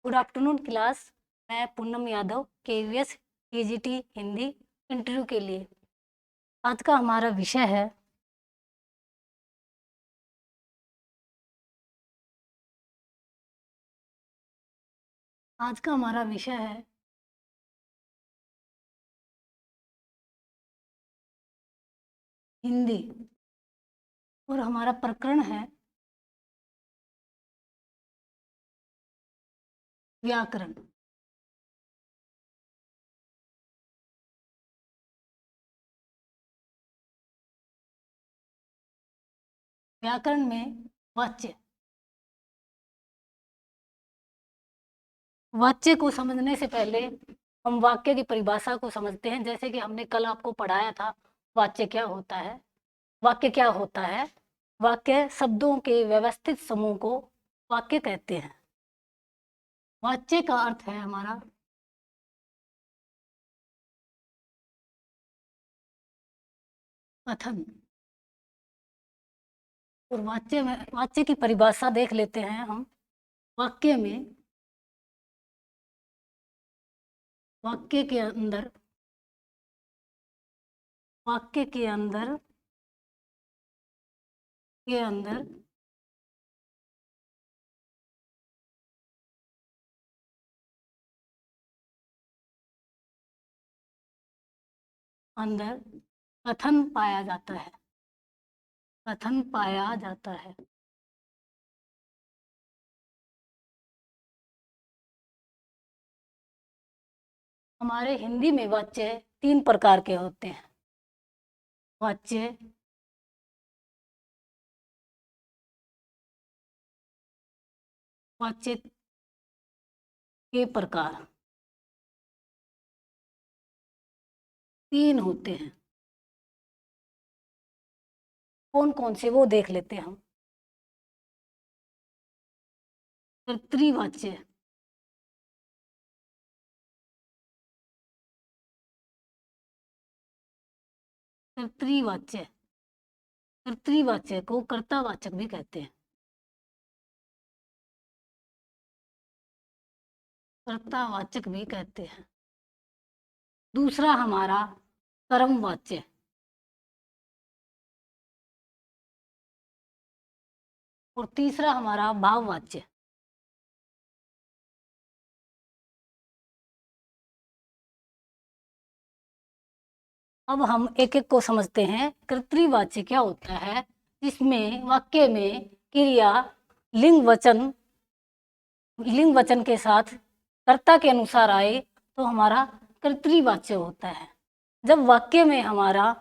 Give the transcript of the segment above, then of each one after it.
Good afternoon class. मैं Poonam Yadav KVS केजीटी Hindi interview के लिए। आज का हमारा विषय है हिंदी और हमारा प्रकरण है व्याकरण। व्याकरण में वाच्य वाच्य को समझने से पहले हम वाक्य की परिभाषा को समझते हैं। जैसे कि हमने कल आपको पढ़ाया था वाच्य क्या होता है। वाक्य क्या होता है? वाक्य शब्दों के व्यवस्थित समूह को वाक्य कहते हैं। वाच्य का अर्थ है हमारा कथन। और वाच्य की परिभाषा देख लेते हैं हम। वाक्य में वाक्य के अंदर वाक्य के अंदर के अंदर अंदर कथन पाया जाता है। कथन पाया जाता है। हमारे हिंदी में वाच्य 3 प्रकार के होते हैं। वाच्य वाच्य के प्रकार 3 होते हैं। कौन कौन से वो देख लेते हैं हम। कर्तृवाच्य कर्तृवाच्य कर्तृवाच्य को कर्तावाचक भी कहते हैं। कर्तावाचक भी कहते हैं। दूसरा हमारा कर्मवाच्य और तीसरा हमारा भाववाच्य। अब हम एक एक को समझते हैं। कर्तृवाच्य क्या होता है? जिसमें वाक्य में क्रिया लिंग वचन के साथ कर्ता के अनुसार आए तो हमारा कर्तृवाच्य होता है। जब वाक्य में हमारा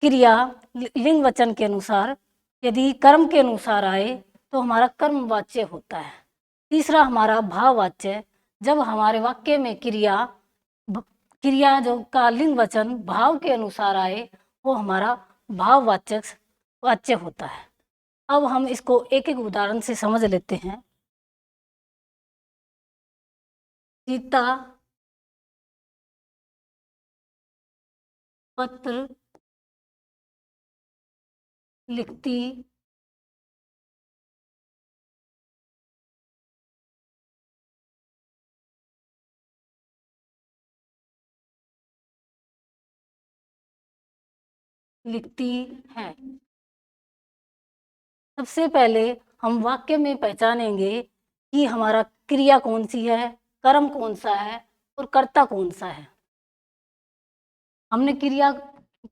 क्रिया लिंग वचन के अनुसार यदि कर्म के अनुसार आए तो हमारा कर्मवाच्य होता है। तीसरा हमारा भाववाच्य। जब हमारे वाक्य में क्रिया जो का लिंग वचन भाव के अनुसार आए वो हमारा भाववाचक वाच्य होता है। अब हम इसको एक एक उदाहरण से समझ लेते हैं। सीता पत्र लिखती लिखती है। सबसे पहले हम वाक्य में पहचानेंगे कि हमारा क्रिया कौन सी है, कर्म कौन सा है और कर्ता कौन सा है। हमने क्रिया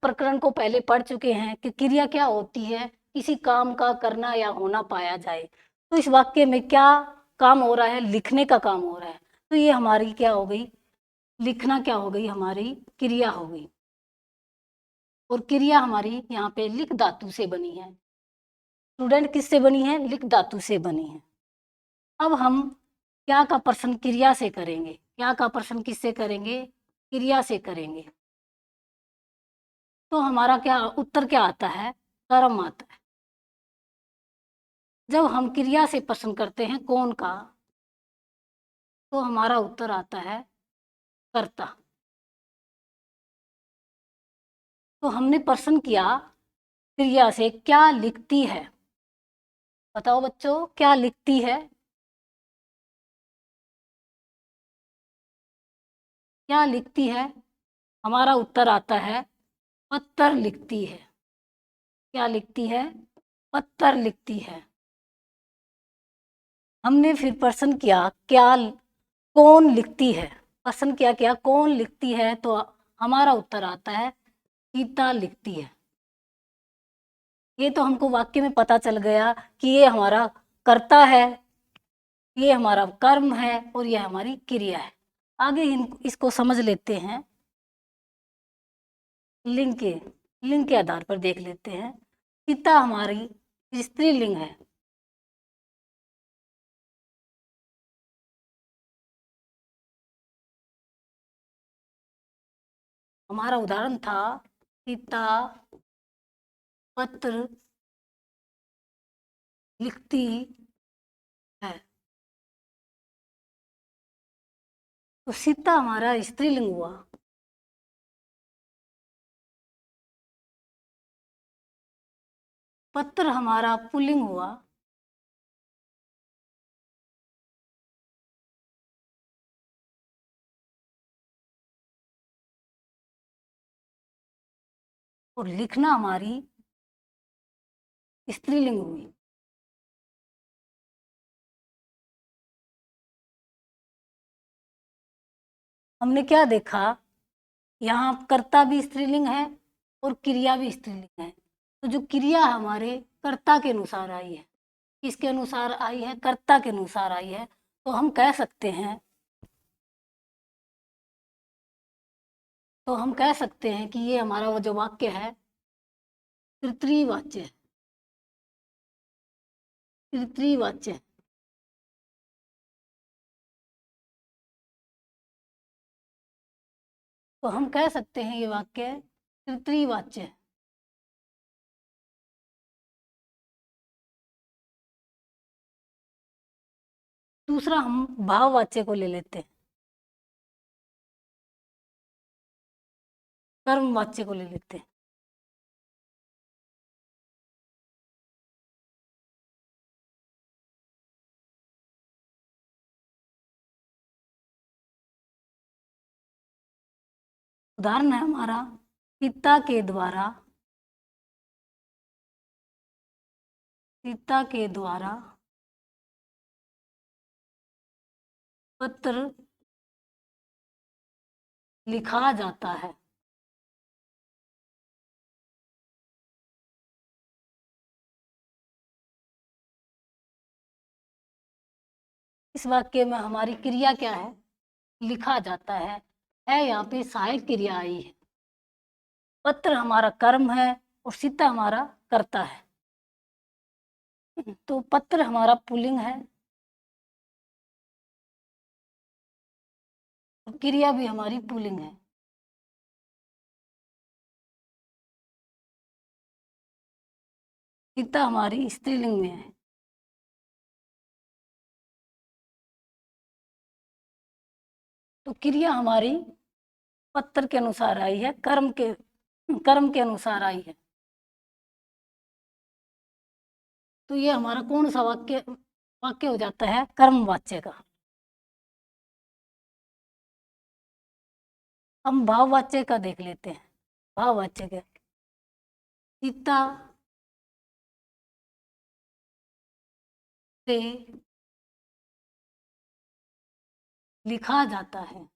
प्रकरण को पहले पढ़ चुके हैं कि क्रिया क्या होती है। किसी काम का करना या होना पाया जाए। तो इस वाक्य में क्या काम हो रहा है? लिखने का काम हो रहा है। तो ये हमारी क्या हो गई? लिखना क्या हो गई? हमारी क्रिया हो गई। और क्रिया हमारी यहाँ पे लिख धातु से बनी है। स्टूडेंट किससे बनी है? लिख धातु से बनी है। अब हम क्या का प्रश्न क्रिया से करेंगे। क्या का प्रश्न किससे करेंगे? क्रिया से करेंगे। तो हमारा क्या उत्तर क्या आता है? कर्म आता है। जब हम क्रिया से प्रश्न करते हैं कौन का, तो हमारा उत्तर आता है कर्ता। तो हमने प्रश्न किया क्रिया से क्या लिखती है। बताओ बच्चों क्या लिखती है? क्या लिखती है? हमारा उत्तर आता है पत्थर लिखती है। क्या लिखती है? पत्थर लिखती है। हमने फिर प्रश्न किया क्या कौन लिखती है? प्रश्न किया क्या कौन लिखती है? तो हमारा उत्तर आता है सीता लिखती है। ये तो हमको वाक्य में पता चल गया कि ये हमारा कर्ता है, ये हमारा कर्म है और ये हमारी क्रिया है। आगे इसको समझ लेते हैं। लिंग के आधार पर देख लेते हैं। सीता हमारी स्त्रीलिंग है। हमारा उदाहरण था सीता पत्र लिखती है। तो सीता हमारा स्त्रीलिंग हुआ। पत्र हमारा पुल्लिंग हुआ। और लिखना हमारी स्त्रीलिंग हुई। हमने क्या देखा? यहाँ कर्ता भी स्त्रीलिंग है और क्रिया भी स्त्रीलिंग है। तो जो क्रिया हमारे कर्ता के अनुसार आई है, किसके अनुसार आई है? कर्ता के अनुसार आई है। तो हम कह सकते हैं कि ये हमारा वो जो वाक्य है तृतीयवाच्य है। तृतीयवाच्य है। तो हम कह सकते हैं ये वाक्य तृतीयवाच्य है। दूसरा हम भाववाच्य को ले लेते हैं, कर्मवाच्य को ले लेते हैं। उदाहरण है हमारा सीता के द्वारा पत्र लिखा जाता है। इस वाक्य में हमारी क्रिया क्या है? लिखा जाता है यहाँ पे सहायक क्रिया आई है। पत्र हमारा कर्म है और सीता हमारा कर्ता है। तो पत्र हमारा पुल्लिंग है और क्रिया भी हमारी पुल्लिंग है। सीता हमारी स्त्रीलिंग में है। तो क्रिया हमारी पत्र के अनुसार आई है, कर्म के अनुसार आई है। तो ये हमारा कौन सा वाक्य हो जाता है? कर्मवाच्य का। हम भाववाच्य का देख लेते हैं। भाववाच्य का सीता से लिखा जाता है।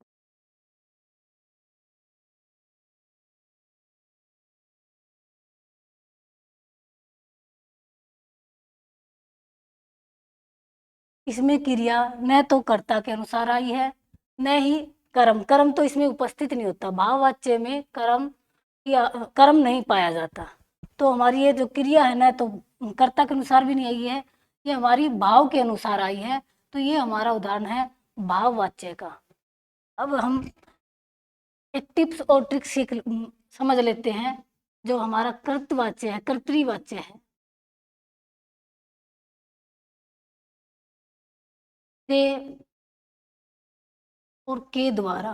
इसमें क्रिया न तो कर्ता के अनुसार आई है न ही कर्म तो इसमें उपस्थित नहीं होता। भाववाच्य में कर्म नहीं पाया जाता। तो हमारी ये जो क्रिया है न तो कर्ता के अनुसार भी नहीं आई है, ये हमारी भाव के अनुसार आई है। तो ये हमारा उदाहरण है भाववाच्य का। अब हम एक टिप्स और ट्रिक्स समझ लेते हैं। जो हमारा कर्तवाच्य है, कर्तृवाच्य है, से और के द्वारा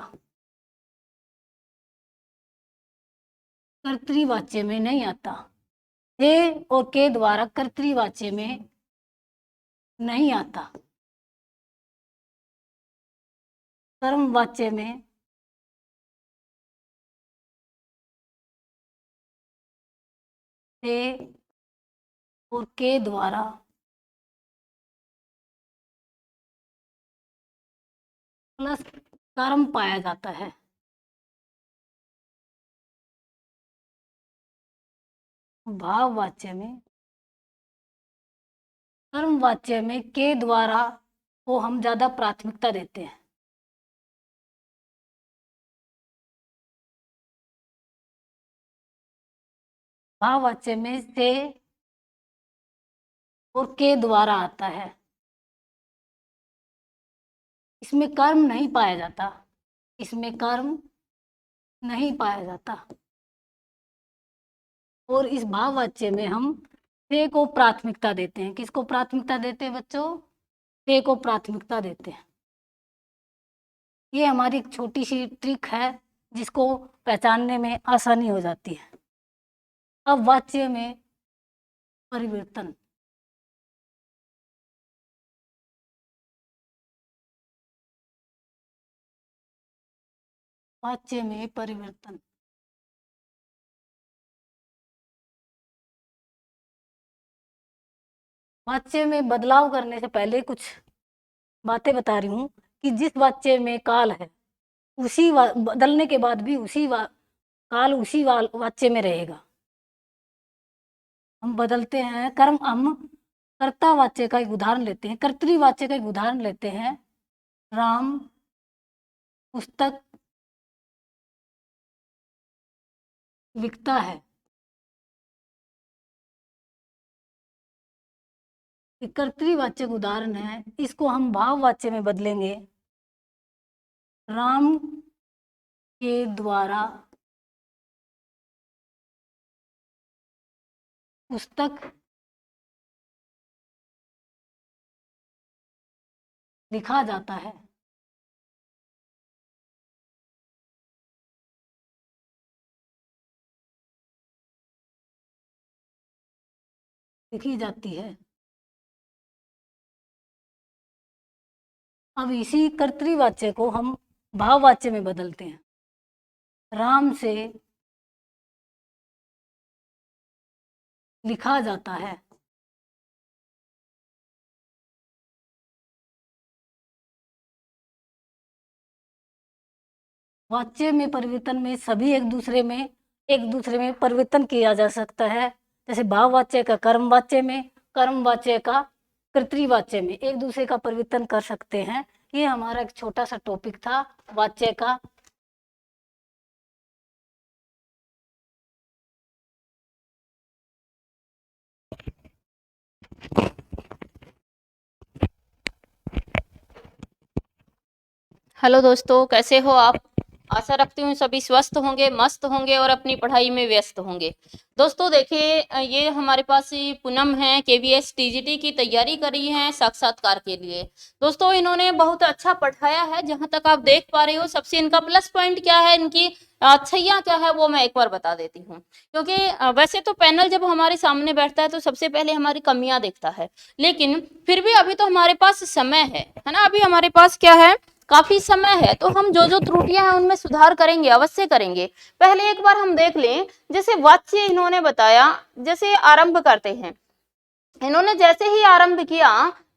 कर्तृवाच्य में नहीं आता। से और के द्वारा कर्तृवाच्य में नहीं आता। कर्मवाच्य में से और के द्वारा प्लस कर्म पाया जाता है। भाववाच्य में, कर्मवाच्य में के द्वारा को हम ज्यादा प्राथमिकता देते हैं। भाववाच्य में से और के द्वारा आता है। इसमें कर्म नहीं पाया जाता, इसमें कर्म नहीं पाया जाता। और इस भाववाच्य में हम से को प्राथमिकता देते हैं। किसको प्राथमिकता देते हैं बच्चों? से को प्राथमिकता देते हैं। ये हमारी एक छोटी सी ट्रिक है जिसको पहचानने में आसानी हो जाती है। अब वाच्य में परिवर्तन, वाच्य में परिवर्तन, वाच्य में बदलाव करने से पहले कुछ बातें बता रही हूँ कि जिस वाच्य में काल है उसी बदलने के बाद भी उसी काल उसी वाच्य में रहेगा। हम बदलते हैं कर्म, हम कर्ता वाच्य का एक उदाहरण लेते हैं, कर्तृवाच्य का एक उदाहरण लेते हैं। राम पुस्तक लिखता है। कर्तृवाच्य का उदाहरण है, इसको हम भाववाच्य में बदलेंगे। राम के द्वारा पुस्तक लिखा जाता है। लिखी जाती है। अब इसी कर्तृवाच्य को हम भाववाच्य में बदलते हैं। राम से लिखा जाता है। वाच्य में परिवर्तन में सभी एक दूसरे में परिवर्तन किया जा सकता है। जैसे भाववाच्य का कर्मवाच्य में, कर्मवाच्य का कर्तृवाच्य में एक दूसरे का परिवर्तन कर सकते हैं। ये हमारा एक छोटा सा टॉपिक था वाच्य का। हेलो दोस्तों, कैसे हो आप? आशा रखती हूँ सभी स्वस्थ होंगे, मस्त होंगे और अपनी पढ़ाई में व्यस्त होंगे। दोस्तों देखिए, ये हमारे पास पूनम है, केवीएस टीजीटी की तैयारी करी है साक्षात्कार के लिए। दोस्तों इन्होंने बहुत अच्छा पढ़ाया है, जहां तक आप देख पा रहे हो। सबसे इनका प्लस पॉइंट क्या है, इनकी अच्छाइयाँ क्या है, वो मैं एक बार बता देती हूँ। क्योंकि वैसे तो पैनल जब हमारे सामने बैठता है तो सबसे पहले हमारी कमियां देखता है, लेकिन फिर भी अभी तो हमारे पास समय है ना। अभी हमारे पास क्या है, काफी समय है, तो हम जो जो त्रुटियां हैं उनमें सुधार करेंगे, अवश्य करेंगे। पहले एक बार हम देख लें, जैसे वाच्य इन्होंने बताया, जैसे आरंभ करते हैं। इन्होंने जैसे ही आरंभ किया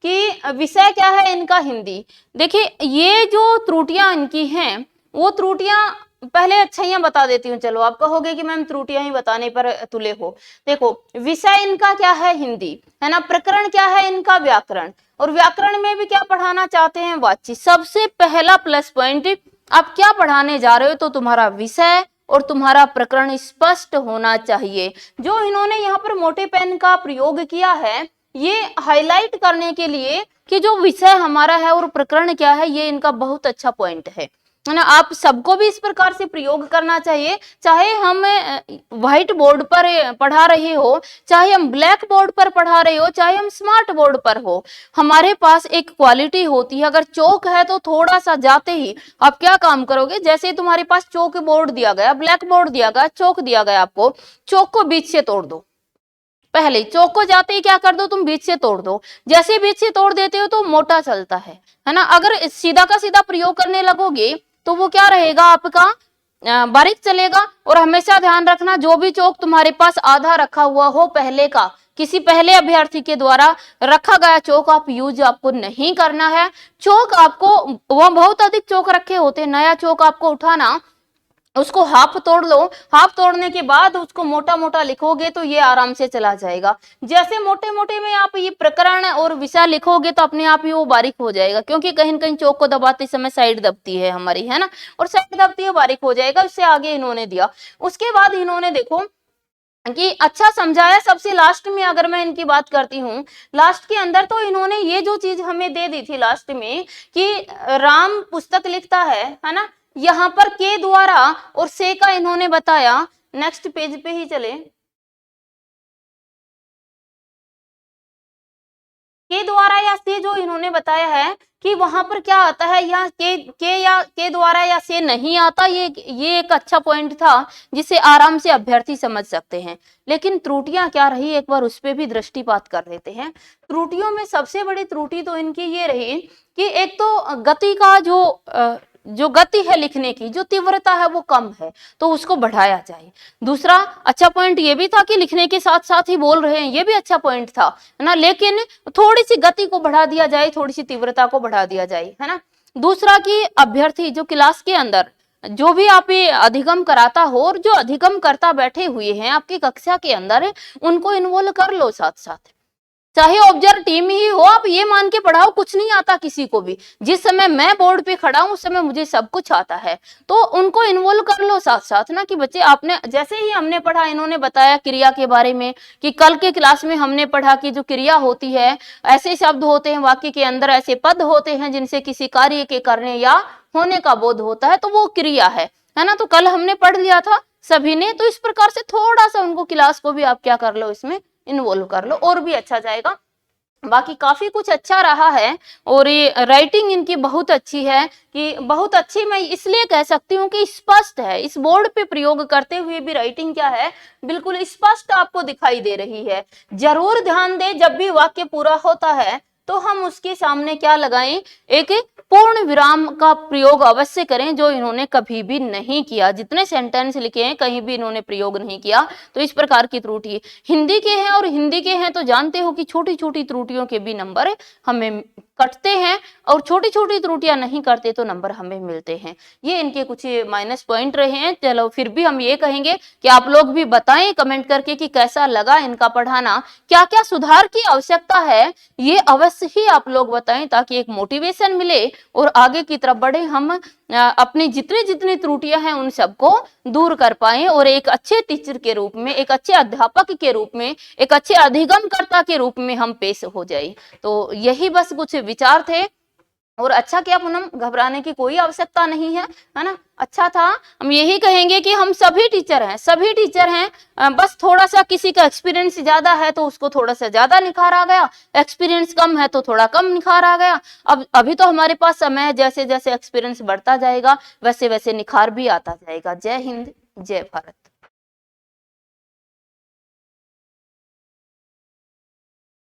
कि विषय क्या है इनका हिंदी। देखिए ये जो त्रुटियां इनकी हैं, वो त्रुटियां पहले अच्छाइयां बता देती हूँ। चलो आप कहोगे कि मैम त्रुटियां ही बताने पर तुले हो। देखो विषय इनका क्या है, हिंदी है ना। प्रकरण क्या है इनका, व्याकरण। और व्याकरण में भी क्या पढ़ाना चाहते हैं, वाच्य। सबसे पहला प्लस पॉइंट, आप क्या पढ़ाने जा रहे हो तो तुम्हारा विषय और तुम्हारा प्रकरण स्पष्ट होना चाहिए। जो इन्होंने यहाँ पर मोटे पेन का प्रयोग किया है, ये हाईलाइट करने के लिए कि जो विषय हमारा है और प्रकरण क्या है, ये इनका बहुत अच्छा पॉइंट है ना। आप सबको भी इस प्रकार से प्रयोग करना चाहिए। चाहे हम व्हाइट बोर्ड पर पढ़ा रहे हो, चाहे हम ब्लैक बोर्ड पर पढ़ा रहे हो, चाहे हम स्मार्ट बोर्ड पर हो, हमारे पास एक क्वालिटी होती है। अगर चौक है तो थोड़ा सा जाते ही आप क्या काम करोगे, जैसे तुम्हारे पास चौक बोर्ड दिया गया, ब्लैक बोर्ड दिया गया, चौक दिया गया आपको, चौक को बीच से तोड़ दो। पहले चौक को जाते ही क्या कर दो, तुम बीच से तोड़ दो। जैसे बीच से तोड़ देते हो तो मोटा चलता है ना। अगर सीधा का सीधा प्रयोग करने लगोगे तो वो क्या रहेगा आपका, बारीक चलेगा। और हमेशा ध्यान रखना, जो भी चौक तुम्हारे पास आधा रखा हुआ हो पहले का, किसी पहले अभ्यर्थी के द्वारा रखा गया चौक आप यूज आपको नहीं करना है। चौक आपको, वह बहुत अधिक चौक रखे होते हैं, नया चौक आपको उठाना, उसको हाफ तोड़ लो, हाफ तोड़ने के बाद उसको मोटा मोटा लिखोगे तो ये आराम से चला जाएगा। जैसे मोटे मोटे में आप ये प्रकरण और विषय लिखोगे तो अपने आप ही वो बारीक हो जाएगा, क्योंकि कहीं न कहीं चौक को दबाते समय साइड दबती है हमारी, है ना, और साइड दबती है, बारीक हो जाएगा। इससे आगे इन्होंने दिया। उसके बाद इन्होंने देखो कि अच्छा समझाया। सबसे लास्ट में अगर मैं इनकी बात करती हूँ, लास्ट के अंदर तो इन्होंने ये जो चीज हमें दे दी थी लास्ट में कि राम पुस्तक लिखता है ना, यहाँ पर के द्वारा और से का इन्होंने बताया। नेक्स्ट पेज पे ही चले, के द्वारा या से जो इन्होंने बताया है कि वहां पर क्या आता है, यहाँ के या के द्वारा या से नहीं आता। ये एक अच्छा पॉइंट था जिसे आराम से अभ्यर्थी समझ सकते हैं। लेकिन त्रुटियां क्या रही, एक बार उस पर भी दृष्टिपात कर लेते हैं। त्रुटियों में सबसे बड़ी त्रुटि तो इनकी ये रही कि एक तो गति का जो गति है लिखने की, जो तीव्रता है वो कम है, तो उसको बढ़ाया जाए। दूसरा अच्छा पॉइंट ये भी था कि लिखने के साथ साथ ही बोल रहे हैं, ये भी अच्छा पॉइंट था, है ना, लेकिन थोड़ी सी गति को बढ़ा दिया जाए, थोड़ी सी तीव्रता को बढ़ा दिया जाए, है ना। दूसरा कि अभ्यर्थी जो क्लास के अंदर जो भी आप ये अधिगम कराता हो और जो अधिगम करता बैठे हुए हैं आपकी कक्षा के अंदर, उनको इन्वॉल्व कर लो साथ साथ। चाहे ऑब्जर्व टीम ही हो, आप ये मान के पढ़ाओ कुछ नहीं आता किसी को भी। जिस समय मैं बोर्ड पे खड़ा हूं उस समय मुझे सब कुछ आता है, तो उनको इन्वॉल्व कर लो साथ साथ ना, कि बच्चे आपने जैसे ही हमने पढ़ा, इन्होंने बताया क्रिया के बारे में कि कल के क्लास में हमने पढ़ा कि जो क्रिया होती है, ऐसे शब्द होते हैं वाक्य के अंदर, ऐसे पद होते हैं जिनसे किसी कार्य के करने या होने का बोध होता है, तो वो क्रिया है ना। तो कल हमने पढ़ लिया था सभी ने, तो इस प्रकार से थोड़ा सा उनको क्लास को भी आप क्या कर लो, इसमें इन्वॉल्व कर लो और भी अच्छा जाएगा। बाकी काफी कुछ अच्छा रहा है। और ये राइटिंग इनकी बहुत अच्छी है, कि बहुत अच्छी मैं इसलिए कह सकती हूँ कि स्पष्ट है। इस बोर्ड पे प्रयोग करते हुए भी राइटिंग क्या है, बिल्कुल स्पष्ट आपको दिखाई दे रही है। जरूर ध्यान दें, जब भी वाक्य पूरा होता है तो हम उसके सामने क्या लगाएं, एक पूर्ण विराम का प्रयोग अवश्य करें, जो इन्होंने कभी भी नहीं किया। जितने सेंटेंस लिखे हैं कहीं भी इन्होंने प्रयोग नहीं किया, तो इस प्रकार की त्रुटि हिंदी के हैं। और हिंदी के हैं तो जानते हो कि छोटी छोटी त्रुटियों के भी नंबर हमें कटते हैं, और छोटी छोटी त्रुटियां नहीं करते तो नंबर हमें मिलते हैं। ये इनके कुछ माइनस पॉइंट रहे हैं। चलो फिर भी हम ये कहेंगे कि आप लोग भी बताएं कमेंट करके कि कैसा लगा इनका पढ़ाना, क्या क्या सुधार की आवश्यकता है, ये अवश्य ही आप लोग बताएं, ताकि एक मोटिवेशन मिले और आगे की तरफ बढ़े। हम अपनी जितनी जितनी त्रुटियां हैं उन सबको दूर कर पाए, और एक अच्छे टीचर के रूप में, एक अच्छे अध्यापक के रूप में, एक अच्छे अधिगमकर्ता के रूप में हम पेश हो जाए। तो यही बस कुछ विचार थे। और अच्छा क्या पूनम, घबराने की कोई आवश्यकता नहीं है, है ना। अच्छा था। हम यही कहेंगे कि हम सभी टीचर हैं, सभी टीचर हैं, बस थोड़ा सा किसी का एक्सपीरियंस ज्यादा है तो उसको थोड़ा सा ज्यादा निखार आ गया, एक्सपीरियंस कम है तो थोड़ा कम निखार आ गया। अब अभी तो हमारे पास समय है, जैसे जैसे एक्सपीरियंस बढ़ता जाएगा वैसे वैसे निखार भी आता जाएगा। जय हिंद, जय भारत।